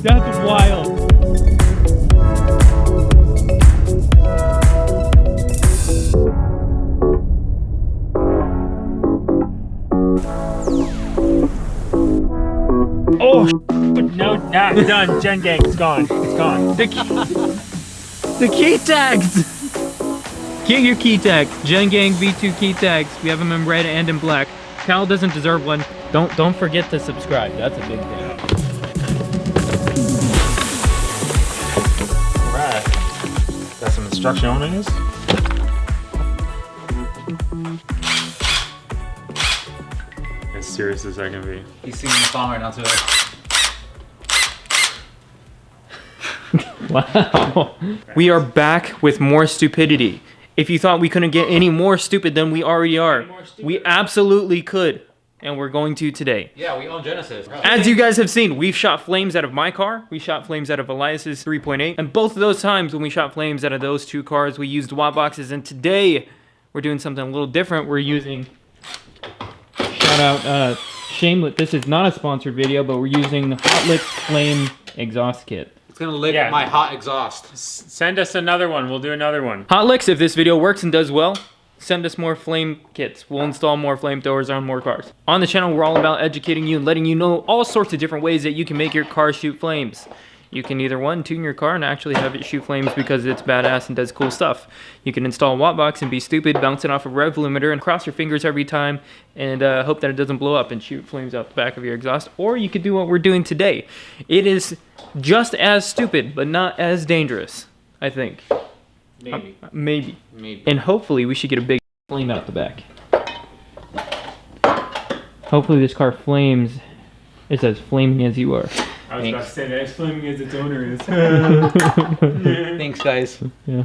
That's wild. Oh, no, nah, done. Gen gang, it's gone. It's gone. The key tags! Get your key tag. Gen Gang V2 key tags. We have them in red and in black. Cal doesn't deserve one. Don't forget to subscribe. That's a big thing. Alright. Got some instruction on this. As serious as I can be. He's singing the song right now too. Wow. We are back with more stupidity. If you thought we couldn't get any more stupid than we already are, we absolutely could. And we're going to today. Yeah, we own Genesis. As you guys have seen, we've shot flames out of my car. We shot flames out of Elias's 3.8. And both of those times when we shot flames out of those two cars, we used watt boxes. And today, we're doing something a little different. We're using, shout out, Shameless. This is not a sponsored video, but we're using the Hot Licks Flame Exhaust Kit. It's gonna lick my hot exhaust. Send us another one. We'll do another one. Hot Licks, if this video works and does well, send us more flame kits. We'll install more flamethrowers on more cars. On the channel, we're all about educating you and letting you know all sorts of different ways that you can make your car shoot flames. You can either, one, tune your car and actually have it shoot flames because it's badass and does cool stuff. You can install a watt box and be stupid, bounce it off a rev limiter and cross your fingers every time and hope that it doesn't blow up and shoot flames out the back of your exhaust. Or you could do what we're doing today. It is just as stupid, but not as dangerous, I think. Maybe. Maybe. And hopefully we should get a big flame out the back. Hopefully this car flames is as flaming as you are. I was about to say that as flaming as its owner is. Thanks, guys. Yeah.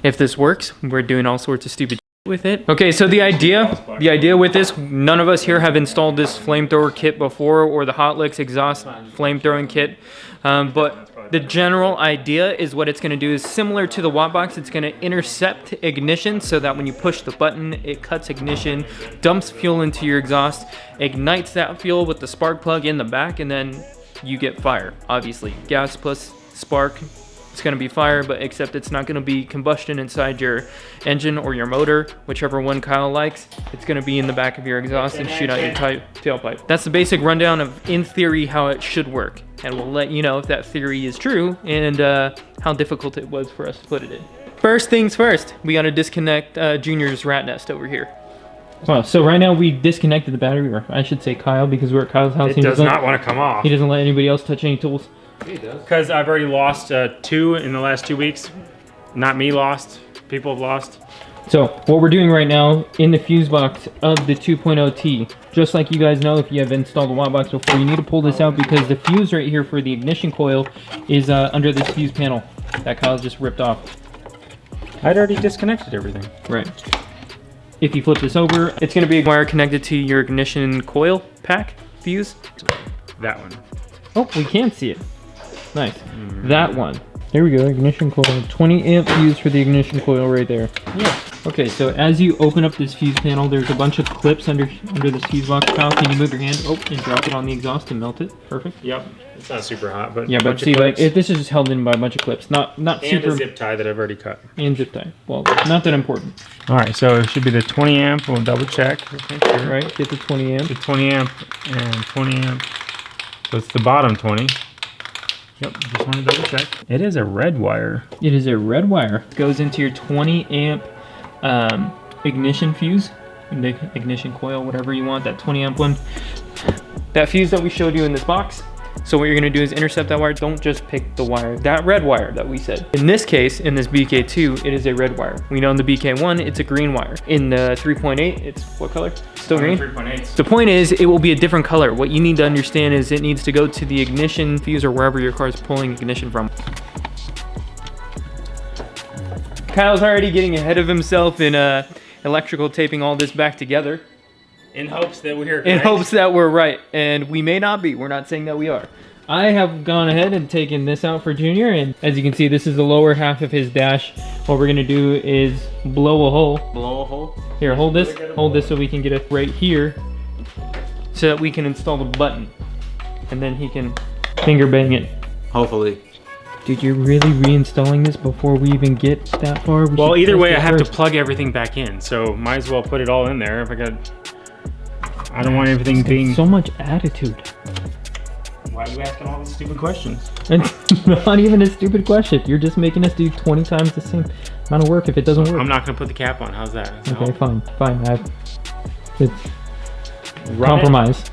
If this works, we're doing all sorts of stupid with it. Okay, so the idea with this, none of us here have installed this flamethrower kit before or the Hot Licks exhaust flamethrowing kit. But the general idea is what it's going to do is similar to the watt box. It's going to intercept ignition so that when you push the button, it cuts ignition, dumps fuel into your exhaust, ignites that fuel with the spark plug in the back, and then you get fire. Obviously, gas plus spark, it's going to be fire, but except it's not going to be combustion inside your engine or your motor, whichever one Kyle likes. It's going to be in the back of your exhaust and shoot out your tailpipe. That's the basic rundown of, in theory, how it should work. And we'll let you know if that theory is true and how difficult it was for us to put it in. First things first, we got to disconnect Junior's rat nest over here. Well, so right now we disconnected the battery, or I should say Kyle, because we're at Kyle's house. It does not want to come off. He doesn't let anybody else touch any tools. He does. Because I've already lost 2 in the last 2 weeks. Not me lost. People have lost. So what we're doing right now in the fuse box of the 2.0T, just like you guys know, if you have installed the watt box before, you need to pull this out because the fuse right here for the ignition coil is under this fuse panel that Kyle just ripped off. I'd already disconnected everything. Right. If you flip this over, it's going to be a wire connected to your ignition coil pack fuse. That one. Oh, we can see it. Nice. That one. There we go, ignition coil. 20 amp fuse for the ignition coil right there. Yeah. Okay, so as you open up this fuse panel, there's a bunch of clips under this fuse box. Kyle, can you move your hand and drop it on the exhaust and melt it? Perfect. Yep. It's not super hot, but yeah, but see, like this is just held in by a bunch of clips, not and super. And a zip tie that I've already cut. And zip tie. Well, not that important. All right, so it should be the 20 amp. We'll double check. Sure. Right, get the 20 amp. The 20 amp and 20 amp. So it's the bottom 20. Yep, just want to double check. It is a red wire. It is a red wire. It goes into your 20 amp ignition fuse, the ignition coil, whatever you want, that 20 amp one. That fuse that we showed you in this box So what you're gonna do is intercept that wire. Don't just pick the wire, that red wire that we said. In this case, in this BK2, it is a red wire. We know in the BK1, it's a green wire. In the 3.8, it's what color? Still green? 3.8. The point is, it will be a different color. What you need to understand is it needs to go to the ignition fuse or wherever your car is pulling ignition from. Kyle's already getting ahead of himself in electrical taping all this back together. In hopes that we're In hopes that we're right, and we may not be. We're not saying that we are. I have gone ahead and taken this out for Junior, and as you can see, this is the lower half of his dash. What we're gonna do is blow a hole. Blow a hole? Here, hold this so we can get it right here, so that we can install the button, and then he can finger bang it. Hopefully. Dude, you're really reinstalling this before we even get that far? Well, either way, I have to plug everything back in, so might as well put it all in there. If I don't want everything being... So much attitude. Why are you asking all these stupid questions? It's not even a stupid question. You're just making us do 20 times the same amount of work if it doesn't work. I'm not going to put the cap on. How's that? Okay, fine. It's compromise.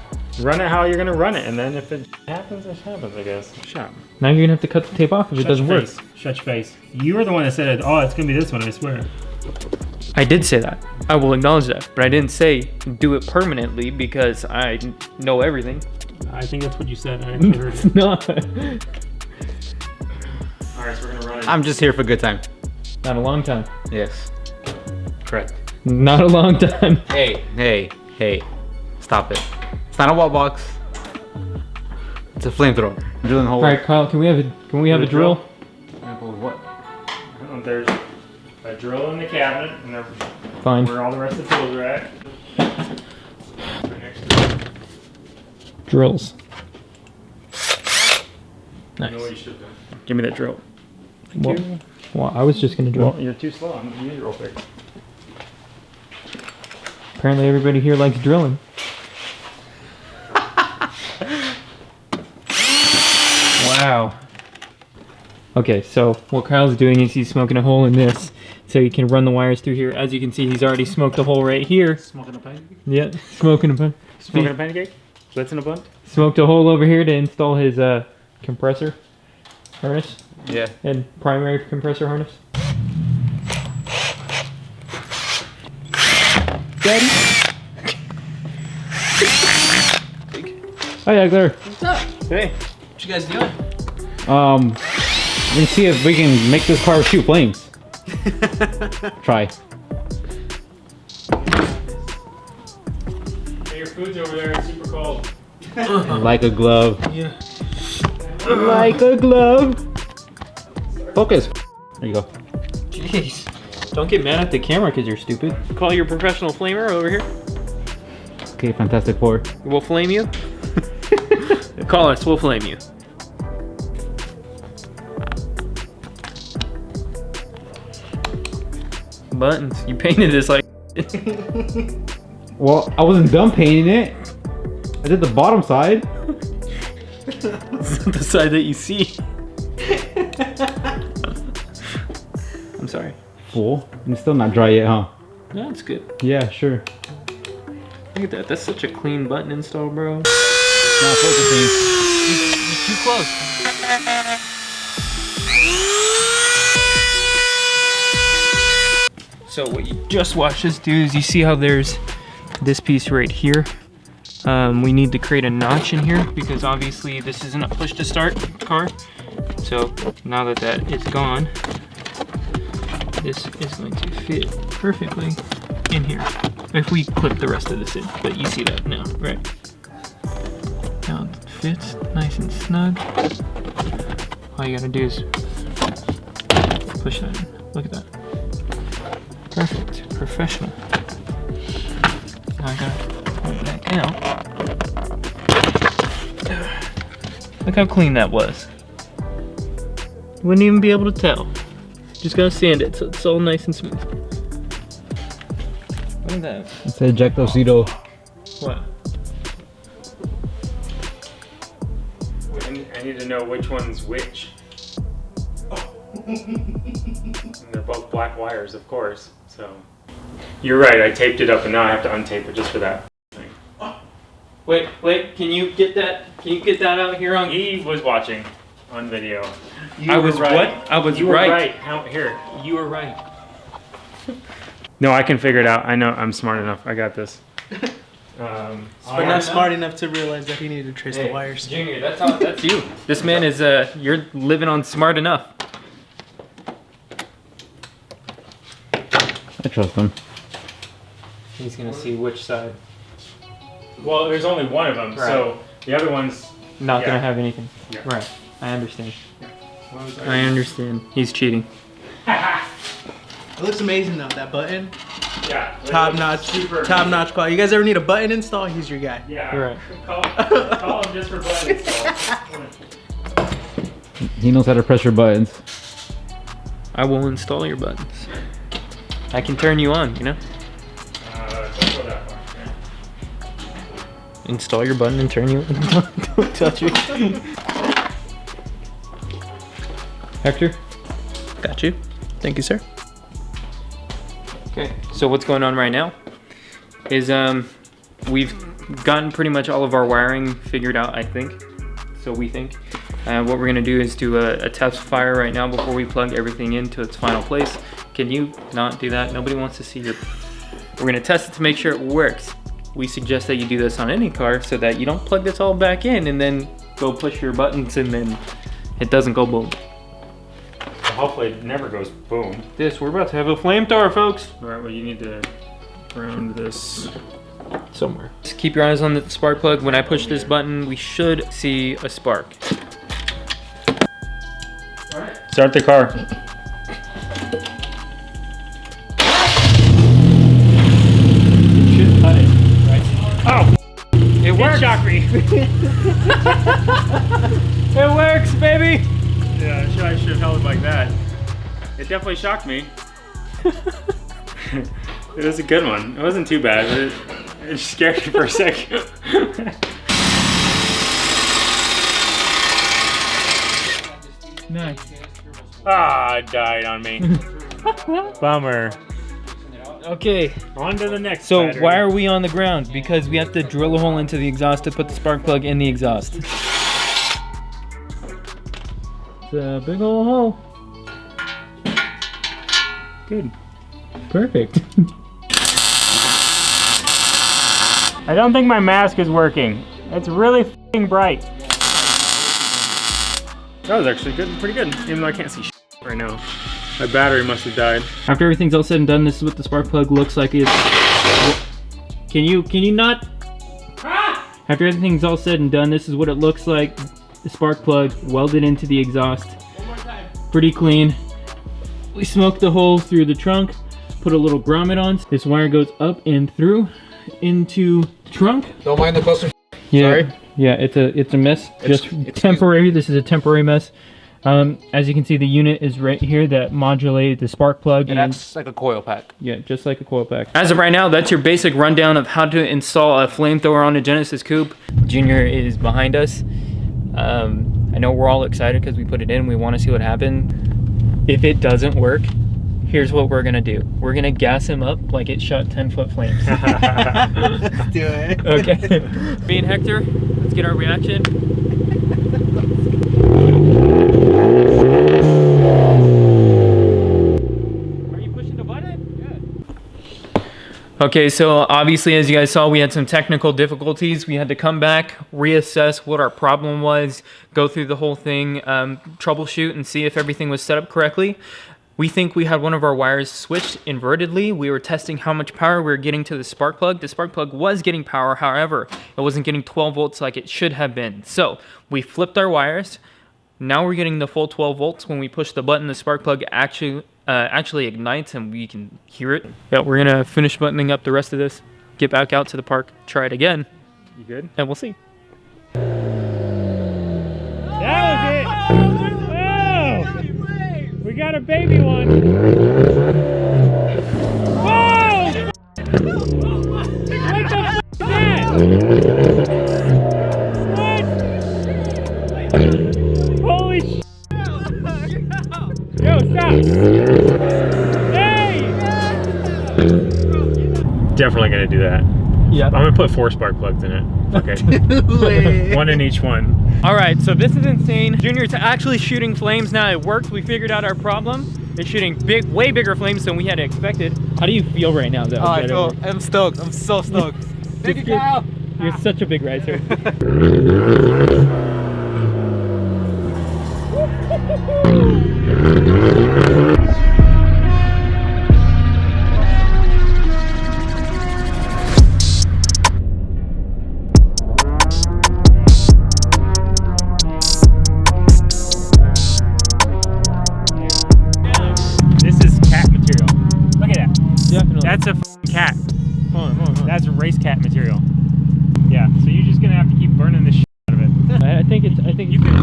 Run it how you're going to run it, and then if it happens, it happens, I guess. Shut up. Now you're going to have to cut the tape off if it doesn't work. Shut your face. You were the one that said, oh, it's going to be this one, I swear. I did say that. I will acknowledge that. But I didn't say do it permanently because I know everything. I think that's what you said. I actually heard it. No. Alright, so we're going to run it. I'm just here for a good time. Not a long time. Yes. Correct. Not a long time. Hey. Stop it. It's not a wall box. It's a flamethrower. Drilling hole. All right, Kyle. Can we have a drill? What? There's a drill in the cabinet, and Fine. where all the rest of the tools are at. Right next to it. Drills. I know what you should do. Give me that drill. Well, I was just gonna drill. Well, you're too slow. I'm gonna use it real quick. Apparently, everybody here likes drilling. Wow. Okay, so what Kyle's doing is he's smoking a hole in this so he can run the wires through here. As you can see, he's already smoked a hole right here. Smoking a pancake? Yeah, smoking a bun. Smoking a pancake? Blitzing a bunt? Smoked a hole over here to install his compressor harness. Yeah. And primary compressor harness. Daddy? Hi, Hector. What's up? Hey. What you guys doing? We're gonna see if we can make this car shoot flames. Try. Hey, your food's over there. It's super cold. Like a glove. Yeah. Like a glove. Focus. There you go. Jeez. Don't get mad at the camera because you're stupid. Call your professional flamer over here. Okay, Fantastic Four. We'll flame you. Call us, we'll flame you. Buttons. You painted this like... Well, I wasn't done painting it. I did the bottom side. the side that you see. I'm sorry. Fool. And it's still not dry yet, huh? No, it's good. Yeah, sure. Look at that. That's such a clean button install, bro. It's not focusing. You're too close. So what you just watched us do is you see how there's this piece right here. We need to create a notch in here because obviously this isn't a push to start car. So now that that is gone, this is going to fit perfectly in here. If we clip the rest of this in, but you see that now, right? Now it fits nice and snug. All you gotta do is push that in. Look at that. Perfect. Professional. Now I gotta pull it back out. Look how clean that was. You wouldn't even be able to tell. Just gotta sand it so it's all nice and smooth. Look at that. It's an ejectocito. What? I need to know which one's which. And they're both black wires, of course. So you're right. I taped it up, and now I have to untape it just for that thing. Wait, can you get that? Can you get that out here on? He was watching on video. I was right. What? I was you were right. right. Here. You were right. No, I can figure it out. I know. I'm smart enough. I got this. But not smart enough to realize that he needed to trace the wires. Junior, that's you. This man is you're living on smart enough. I trust him. He's gonna see which side. Well, there's only one of them, so the other one's Not gonna have anything. Yeah. Right. I understand. Yeah. I understand. He's cheating. It looks amazing though, that button. Yeah. Top notch quality. You guys ever need a button install? He's your guy. Yeah. Right. Call him just for button install. He knows how to press your buttons. I will install your buttons. I can turn you on, you know? Don't go that far. Install your button and turn you on. Don't touch it. Hector? Got you. Thank you, sir. Okay, so what's going on right now is we've gotten pretty much all of our wiring figured out, I think. So we think. What we're gonna do is do a test fire right now before we plug everything into its final place. Can you not do that? Nobody wants to see your... We're gonna test it to make sure it works. We suggest that you do this on any car so that you don't plug this all back in and then go push your buttons and then it doesn't go boom. Well, hopefully it never goes boom. We're about to have a flamethrower, folks. All right, well, you need to ground this Somewhere. Just keep your eyes on the spark plug. When I push this button, we should see a spark. Start the car. Should cut it, right? Oh! It works! Shock me! It works, baby! Yeah, I should have held it like that. It definitely shocked me. It was a good one. It wasn't too bad, but it scared me for a second. Nice. Ah, it died on me. Bummer. Okay, On to the next so battery. why are we on the ground? Because we have to drill a hole into the exhaust to put the spark plug in the exhaust. It's a big old hole. Good. Perfect. I don't think my mask is working. It's really f***ing bright. That was actually good, pretty good, even though I can't see shit right now. My battery must have died. After everything's all said and done, this is what the spark plug looks like. Can you not? After everything's all said and done, this is what it looks like. The spark plug welded into the exhaust. One more time. Pretty clean. We smoked the hole through the trunk, put a little grommet on. This wire goes up and through into the trunk. Don't mind the closer. Yeah, Sorry. yeah, it's a mess. Just temporary. This is a temporary mess. As you can see, the unit is right here that modulated the spark plug. And that's like a coil pack. Yeah, just like a coil pack. As of right now, that's your basic rundown of how to install a flamethrower on a Genesis Coupe. Junior is behind us. I know we're all excited because we put it in. We want to see what happens. If it doesn't work, here's what we're gonna do. We're gonna gas him up like it shot 10-foot flames. Let's do it. Okay. Me and Hector, let's get our reaction. Are you pushing the button? Yeah. Okay, so obviously, as you guys saw, we had some technical difficulties. We had to come back, reassess what our problem was, go through the whole thing, troubleshoot and see if everything was set up correctly. We think we had one of our wires switched invertedly. We were testing how much power we were getting to the spark plug. The spark plug was getting power, however, it wasn't getting 12 volts like it should have been. So we flipped our wires. Now we're getting the full 12 volts. When we push the button, the spark plug actually ignites and we can hear it. Yeah, we're gonna finish buttoning up the rest of this, get back out to the park, try it again. You good? And we'll see. That was it! Oh! We got a baby one! Whoa! What the f*** is that? What? Holy sh**! Yo, stop! Hey! Definitely gonna do that. Yeah. I'm gonna put 4 spark plugs in it. Okay. One in each one. All right, so this is insane. Junior's actually shooting flames now. It works. We figured out our problem. It's shooting way bigger flames than we had expected. How do you feel right now, though? Oh, I'm stoked. I'm so stoked. Thank you, Kyle. You're such a big riser. This is cat material. Look at that. Definitely. That's a f***ing cat. Hold on. That's race cat material. Yeah. So you're just gonna have to keep burning the shit out of it. I think you can.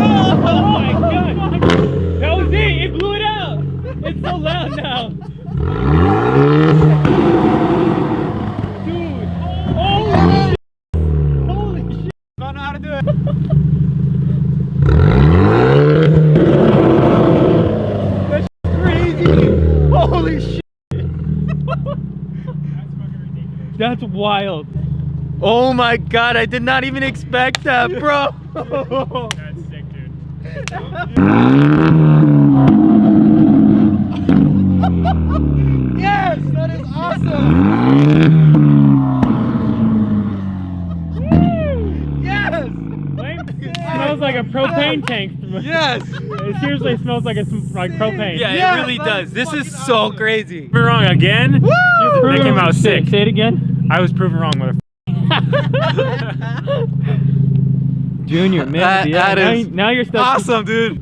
Oh my god! That was it! It blew it out! It's so loud now! Dude! Holy shit! Holy shit! I don't know how to do it. That's crazy! Holy shit! That's wild! Oh my god, I did not even expect that, bro! That's sick, dude. Yes, that is awesome. Yes. Smells like a propane tank. Yes. It seriously smells like propane. Yeah, Yeah, it really does. This is so crazy. Proven wrong again. That came out sick. Say it again. I was proven wrong, motherfucker. Junior, man. That is now you're stuck. awesome, dude.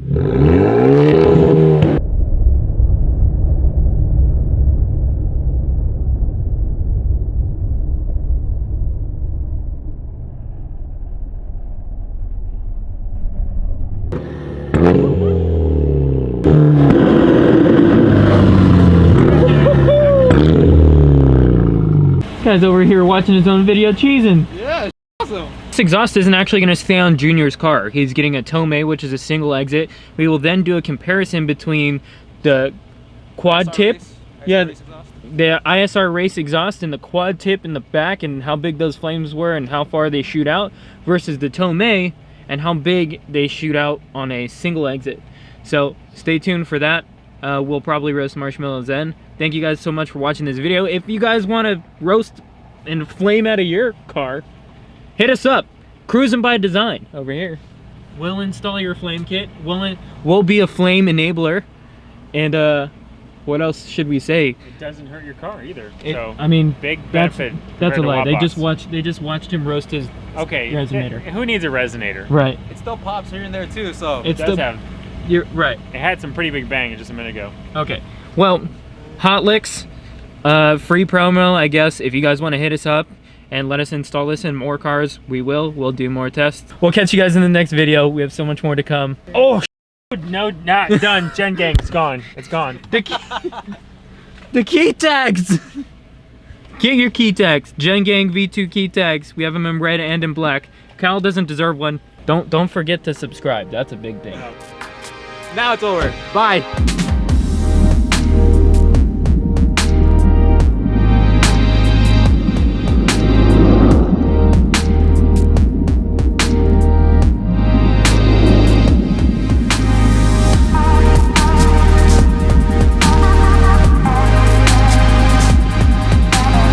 This guy's over here watching his own video cheesing. Yeah, awesome. This exhaust isn't actually going to stay on Junior's car. He's getting a Tomei, which is a single exit. We will then do a comparison between the quad tip, the ISR race exhaust, and the quad tip in the back, and how big those flames were and how far they shoot out, versus the Tomei and how big they shoot out on a single exit. So stay tuned for that. We'll probably roast marshmallows then. Thank you guys so much for watching this video. If you guys want to roast and flame out of your car, hit us up. Cruising by Design over here. We'll install your flame kit. We'll be a flame enabler. And what else should we say? It doesn't hurt your car either. I mean, big benefit. That's a lie. They just Wattbox. watched him roast his resonator. Who needs a resonator? Right. It still pops here and there too, so It's It does have. You're right. It had some pretty big bang just a minute ago. Okay. Well, Hot Licks, free promo, I guess. If you guys want to hit us up and let us install this in more cars, we will. We'll do more tests. We'll catch you guys in the next video. We have so much more to come. Oh, no, not done. Gen Gang, it's gone. It's gone. The key tags. Get your key tags. Gen Gang V2 key tags. We have them in red and in black. Kyle doesn't deserve one. Don't forget to subscribe. That's a big thing. now it's over. Bye.